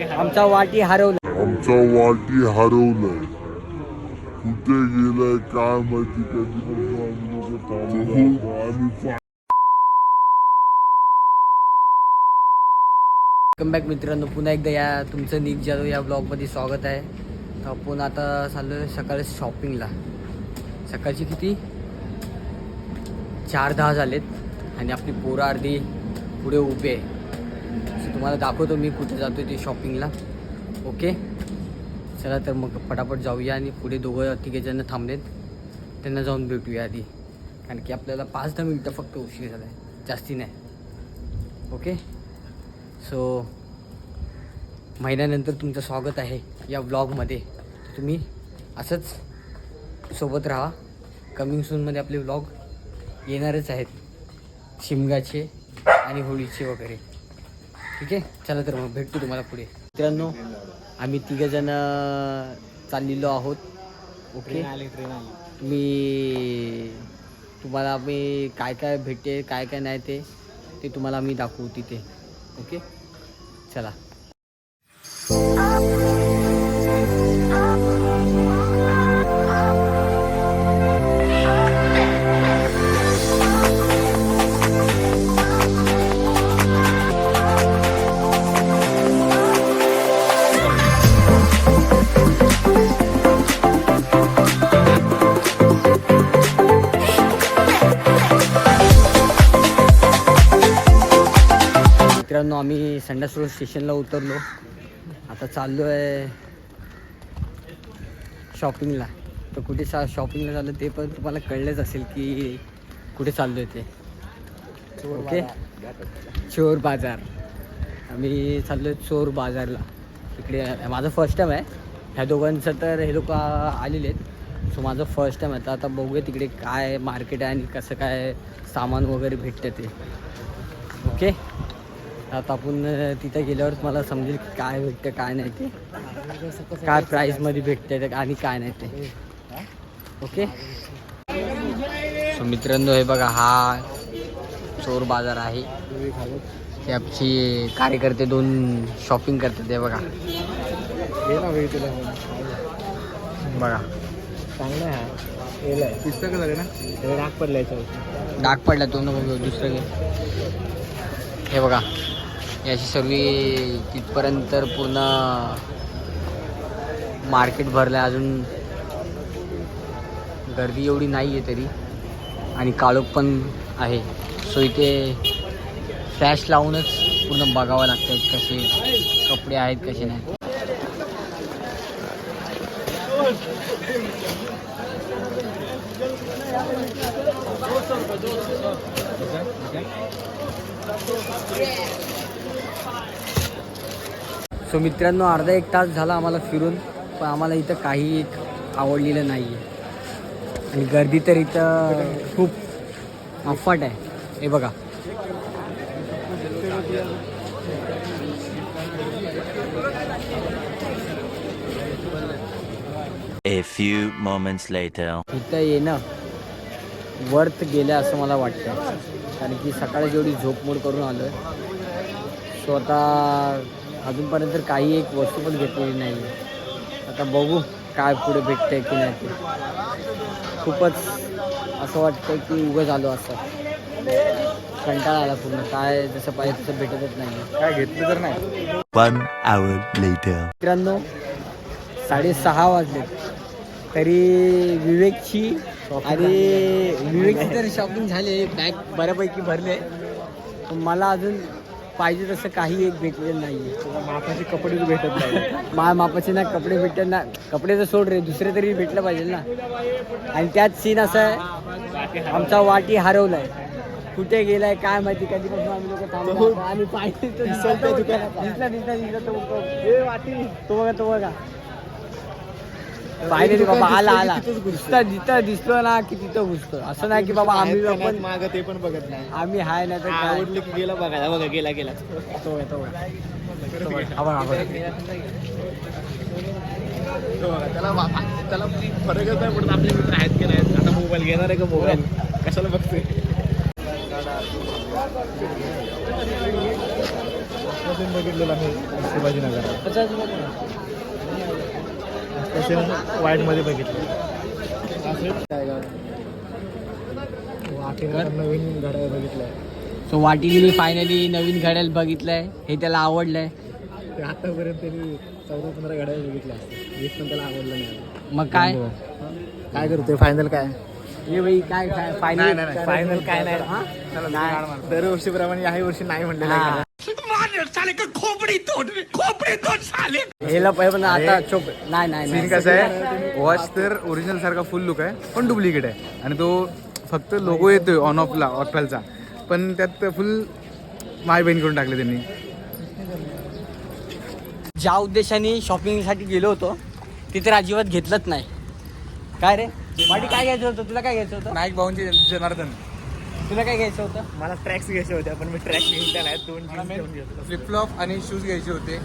आमचा वाटी हरवला. कुठे गेलाय काय माहिती. वेलकम बॅक मित्रांनो, पुन्हा एकदा या तुमचं निक जाधव या ब्लॉगमध्ये स्वागत आहे. तर आपण आता चाललो आहे सकाळी शॉपिंगला. सकाळची किती 4:10 झालेत आणि आपली पोरं अर्धी पुढे उभे आहे. सो तुम्हाला दाखवतो मी कुठे जातो ते शॉपिंगला. ओके चला तर मग पटापट जाऊया आणि पुढे तिघेजण थांबलेत, त्यांना जाऊन भेटूया आधी, कारण की आपल्याला 5-10 मिनटं फक्त उशीर झाला आहे, जास्ती नाही. ओके सो महिन्यानंतर तुमचं स्वागत आहे या व्लॉगमध्ये. तुम्ही असंच सोबत राहा. कमिंग सूनमध्ये आपले व्लॉग येणारच आहेत, शिमग्याचे आणि होळीचे वगैरे. ठीक आहे चला तर मग भेटतो तुम्हाला पुढे. मित्रांनो आम्ही तिघंजण चाललेलो आहोत. ओके मी तुम्हाला आम्ही काय काय भेटते काय काय नाही ते तुम्हाला आम्ही दाखवू तिथे. ओके चला. मित्रांनो आम्ही संडास रोड स्टेशनला उतरलो. आता चाललो आहे शॉपिंगला. तर कुठे शॉपिंगला चाललो ते पण तुम्हाला कळलंच असेल की कुठे चाललो आहे ते. ओके चोर बाजार. आम्ही चाललो आहे चोर बाजारला. इकडे माझं फर्स्ट टाईम आहे. ह्या दोघांचं तर हे लोक आलेले आहेत. सो माझं फर्स्ट टाईम आहे. तर आता बघूया तिकडे काय मार्केट आहे आणि कसं काय सामान वगैरे भेटतं ते. ओके आता आपण तिथे गेल्यावर मला समजेल की काय भेटतं काय नाही ते, काय प्राईसमध्ये भेटतं आणि काय नाही ते. ओके सो मित्रांनो हे बघा हा चोर बाजार आहे. ते आमची कार्यकर्ते 2 शॉपिंग करतात. ते बघा बघा चांगलं आहे. पुस्तकं झाले ना, डाग पडलाय. डाग पडला तो नको दुसरं घे. हे बघा याची सर्व तिथपर्यंत पूर्ण मार्केट भरलं आहे. अजून गर्दी एवढी नाही आहे तरी, आणि काळोख पण आहे. सो इथे फ्लॅश लावूनच पूर्ण बघावं लागतं कसे कपडे आहेत कसे नाही. सो मित्रांनो अर्धा 1 तास झाला आम्हाला फिरून, पण आम्हाला इथं काही एक आवडलेलं नाही आहे. आणि गर्दी तर इथं खूप अफाट आहे. हे बघा A few moments later. इथं येणं वर्थ गेलं असं मला वाटतं, कारण की सकाळी जेवढी झोपमोड करून आलो आहे. सो आता अजूनपर्यंत काही एक वस्तू पण घेतलेली नाही आहे. आता बघू काय पुढे भेटतं आहे की नाही ते. खूपच असं वाटतं की उगाच आलो असं. कंटाळा आला पूर्ण. काय जसं पाहिजे तसं भेटतच नाही. काय घेतलं तर नाही. 1 hour later. मित्रांनो 6:30 वाजले तरी विवेकची तर शॉपिंग झाली. बॅग बऱ्यापैकी भरले. मला अजून पाहिजे तसं काही एक भेटलेलं नाही आहे. मापाचे कपडे भेटत नाही. मापाचे ना कपडे भेटतात ना. कपडे तर सोड रे, दुसरे तरी भेटलं पाहिजे ना. आणि त्यात सीन असं आहे आमचा वाटी हरवलाय. कुठे गेलाय काय माहिती. कधीपासून आम्ही लोक थांबलो आणि पाहिजे तो दिसला तो बघा पाहिले बाबा आला जिथं दिसलो ना की तिथं घुसतो. असं नाही की बाबा आम्ही आपण माग ते पण बघत नाही. आम्ही हाय ना तर आवडलं की गेला बघायला. बघा गेला तो त्याला फरकच नाही पडत आपले मित्र आहेत की नाही. आता मोबाईल घेणार आहे का मोबाईल कशाला बघतोय. आजपासून बघितलेला मी शिवाजीनगरात वाईटमध्ये बघितलं. नवीन घड्याळ बघितलंय. सो वाटीने मी फायनली नवीन घड्याळ बघितलंय, हे त्याला आवडलंय. ते आतापर्यंत त्यांनी 14-15 घड्याळ बघितल्या, एक पण त्याला आवडलं नाही. मग काय काय करतोय फायनल काय? हे बाई काय फायनल फायनल काय नाही. दरवर्षीप्रमाणे याही वर्षी नाही म्हणलेलं आहे. हेला पण आता चोप नाही सीन कसं आहे, वॉच तर ओरिजिनल सारखा फुल लुक आहे पण डुप्लिकेट आहे आणि तो फक्त लोगो येतोय ऑन ऑफला ऑफलचा, पण त्यात फुल माय बहीण करून टाकले त्यांनी. ज्या उद्देशाने शॉपिंगसाठी गेलो होतो ते तर अजिबात घेतलंच नाही. काय रे वाटी, काय घ्यायचं होतं तुला? काय घ्यायचं होतं? नाईक भाऊंचे जनार्दन. तुला काय घ्यायचं होतं? मला ट्रॅक्स घ्यायचे होते पण मी ट्रॅक घेतल्या नाही. 2 जीन्स घेऊन घेतलो. फ्लिपफ्लॉप आणि शूज घ्यायचे होते,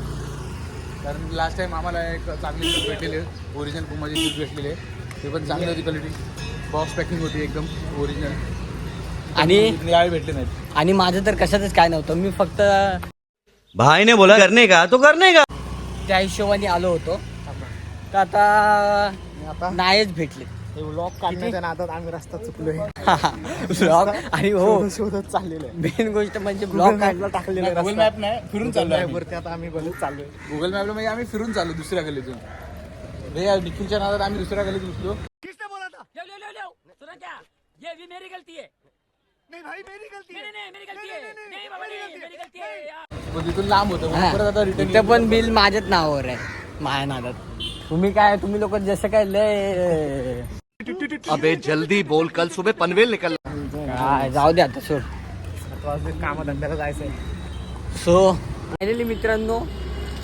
कारण लास्ट टाइम आम्हाला एक चांगले शूज भेटलेले, ओरिजिनल पुमाचे शूज भेटलेले, ते पण चांगली होती क्वालिटी. बॉक्स पॅकिंग होती एकदम ओरिजिनल आणि यावेळी भेटले नाहीत. आणि माझं तर कशातच काय नव्हतं, मी फक्त भाई ने बोला करने का तो करने का. त्या हिशोबाने आलो होतो, तर आता आता नाहीच भेटले. व्लॉग काढण्याच्या नादात आम्ही रस्ता चुकलोय. ब्लॉग आणि हो शोधत चाललेलो आहे. मेन गोष्ट म्हणजे ब्लॉग काढला टाकलेला गुगल मॅप नाही, फिरून चाललो आहे. वरती आता आम्ही बघत चाललोय. गुगल मॅपला म्हणजे आम्ही फिरून चाललो दुसऱ्या गल्लीतून. रे निखिलच्या नादात आम्ही दुसऱ्या गल्लीत घुसलो. पण तिथून लांब होतं म्हणून परत आता रिटर्न. इथं पण बिल माझ्याच नावावर आहे, माझ्या नादात. तुम्ही लोक जसं काय लय अबे जल्दी बोल, कल सुबह पनवेल निकल. काय जाऊ दे आता सोड. कामधंद्याला जायचंय. सो फायनली मित्रांनो,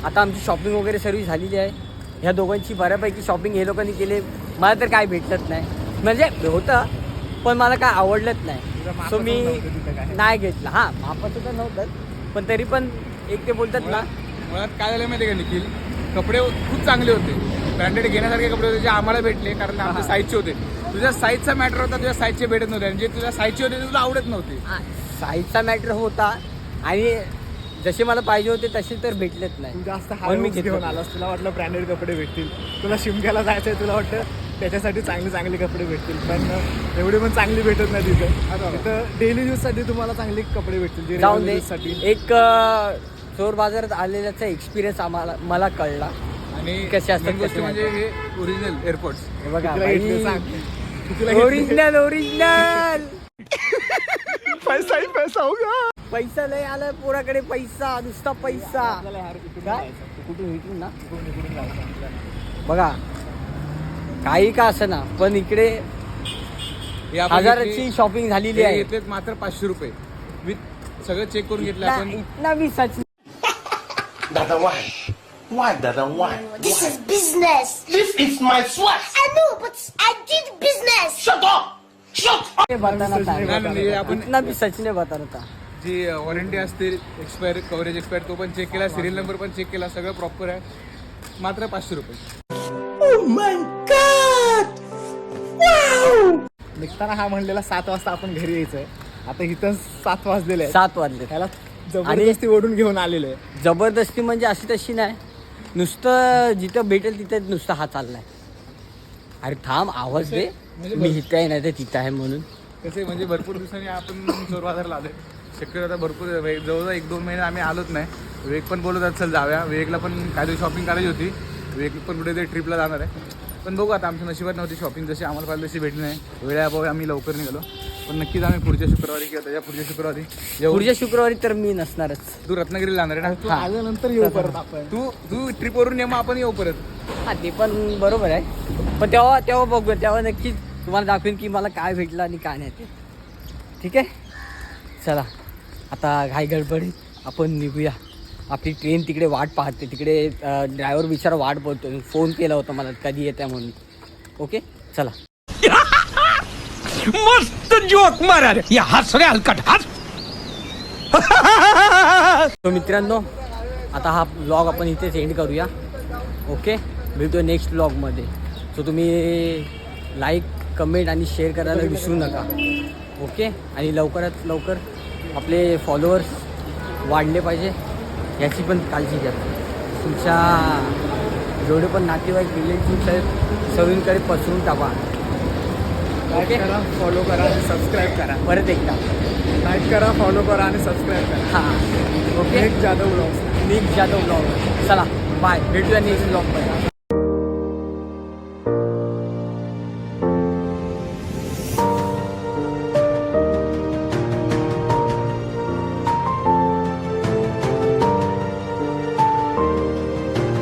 आता आमची शॉपिंग वगैरे सर्व झालेली आहे. ह्या दोघांची बऱ्यापैकी शॉपिंग हे लोकांनी केले. मला तर काय भेटलंच नाही, म्हणजे होतं पण मला काय आवडलंच नाही. सो मी नाही घेतलं. हां, मापाचं तर नव्हतंच, पण तरी पण एक ते बोलतात ना, मुळात काय झालं माहिती आहे का निखिल, कपडे खूप चांगले होते, ब्रँडेड घेण्यासारखे कपडे होते जे आम्हाला भेटले, कारण आमच्या साईजचे होते. तुझ्या साईजचा मॅटर होता, तुझ्या साईजचे भेटत नव्हते, आणि जे तुझ्या साईजचे होते ते तुला आवडत नव्हते. साईजचा मॅटर होता आणि जसे मला पाहिजे होते तसे तर भेटलेच तू नाही. जास्त पण मी हाय घेऊन आलास. तुला वाटलं ब्रँडेड कपडे भेटतील, तुला शिमग्याला जायचंय, तुला वाटतं त्याच्यासाठी चांगले कपडे भेटतील, पण एवढे पण चांगली भेटत नाही तिथं डेली यूज साठी तुम्हाला चांगले कपडे भेटतील. जे जाऊन दे. यूज साठी एक चोर बाजारात आलेल्याचा एक्सपिरियन्स मला कळला. आणि कसे असतात, गोष्ट कसे म्हणजे हे ओरिजिनल एअरपोर्ट्स. हे बघा तुला घेतले सांग. तुला ओरिजिनल पैसा पैसा होगा. पैसा लय आलाय पोराकडे, पैसा नुसता पैसा. काय कुठून इकडून ना बघा, काही का असं ना, पण इकडे हे आपण हजाराची शॉपिंग झालेली आहे. घेतलेत मात्र 500 रुपये विथ सगळं चेक करून घेतलं आपण. इतना भी सच Dada, why Dada, why? This is business. This is my sweat. I know, but I did business. Shut up. बताना था. नाही, आपण इतना भी सच नाही बताना था. जी वॉरंटी असते, एक्सपायर कव्हरेज एक्सपायर, तो पण चेक केला, सिरियल नंबर पण चेक केला, सगळं प्रॉपर आहे, मात्र 500 रुपये. निघताना हा म्हणलेला 7 वाजता आपण घरी यायचंय. आता इथं 7 वाजलेले आहेत. 7 वाजले. त्याला जबरदस्ती ओढून घेऊन आलेले आहे. जबरदस्ती म्हणजे अशी तशी नाही, नुसतं जिथं भेटेल तिथं नुसतं हा चाललाय. अरे थांब, आवाज दे, मी इथं आहे नाही तर तिथं आहे म्हणून. कसे म्हणजे भरपूर दिवसांनी आपण चोर बाजारला आलोय. शक्यतो आता भरपूर जवळजवळ 1-2 महिने आम्ही आलोच नाही. विवेक पण बोलत आहेत चल जाव्या. विवेकला पण काही शॉपिंग करायची होती, विवेक पण कुठेतरी ट्रिपला जाणार आहे, पण बघू आता. आमच्या नशिबात नव्हती शॉपिंग, जशी आम्हाला पाहिजे तशी भेटली नाही. वेळाभावी आम्ही लवकर निघालो, पण नक्कीच आम्ही पुढच्या शुक्रवारी किंवा त्याच्या पुढच्या शुक्रवारी येऊ. पुढच्या शुक्रवारी तर मी नसणारच. तू रत्नागिरीला जाणार आहे तू ना? आल्यानंतर येऊ परत आपण. तू ट्रिपवरून ये, मग आपण येऊ परत. हा, ते पण बरोबर आहे, पण तेव्हा बघू, तेव्हा नक्कीच तुम्हाला दाखवेन की मला काय भेटलं आणि काय नाही ते. ठीक आहे, चला आता घाई गडबडीत आपण निघूया. आपली ट्रेन तिकडे वाट पाहते, तिकडे ड्रायव्हर बिचारा वाट बोलतो. फोन केला होता मला कधी येते म्हणून. ओके चला. मस्त जोक मारा रे, या हस रे हलकट हस. तो मित्रांनो, आता हा ब्लॉग आपण इथेच एंड करूया. ओके, भेटूया नेक्स्ट ब्लॉगमध्ये. सो तुम्ही लाईक, कमेंट आणि शेअर करायला विसरू नका. ओके, आणि लवकरात लवकर आपले फॉलोअर्स वाढले पाहिजे. याची पण काळजी घ्या. तुमच्या जेवढे पण नातेवाईक रिलेटिव्स आहेत सगळींकडे पसरून टाका. लाईक करा, फॉलो करा आणि सबस्क्राईब करा. परत एकदा लाईक करा, फॉलो करा आणि सबस्क्राईब करा. हां ओके. एक जाधव ब्लॉग्स. निक जाधव ब्लॉग. चला बाय, भेटूया नेक्स्ट ब्लॉगमध्ये.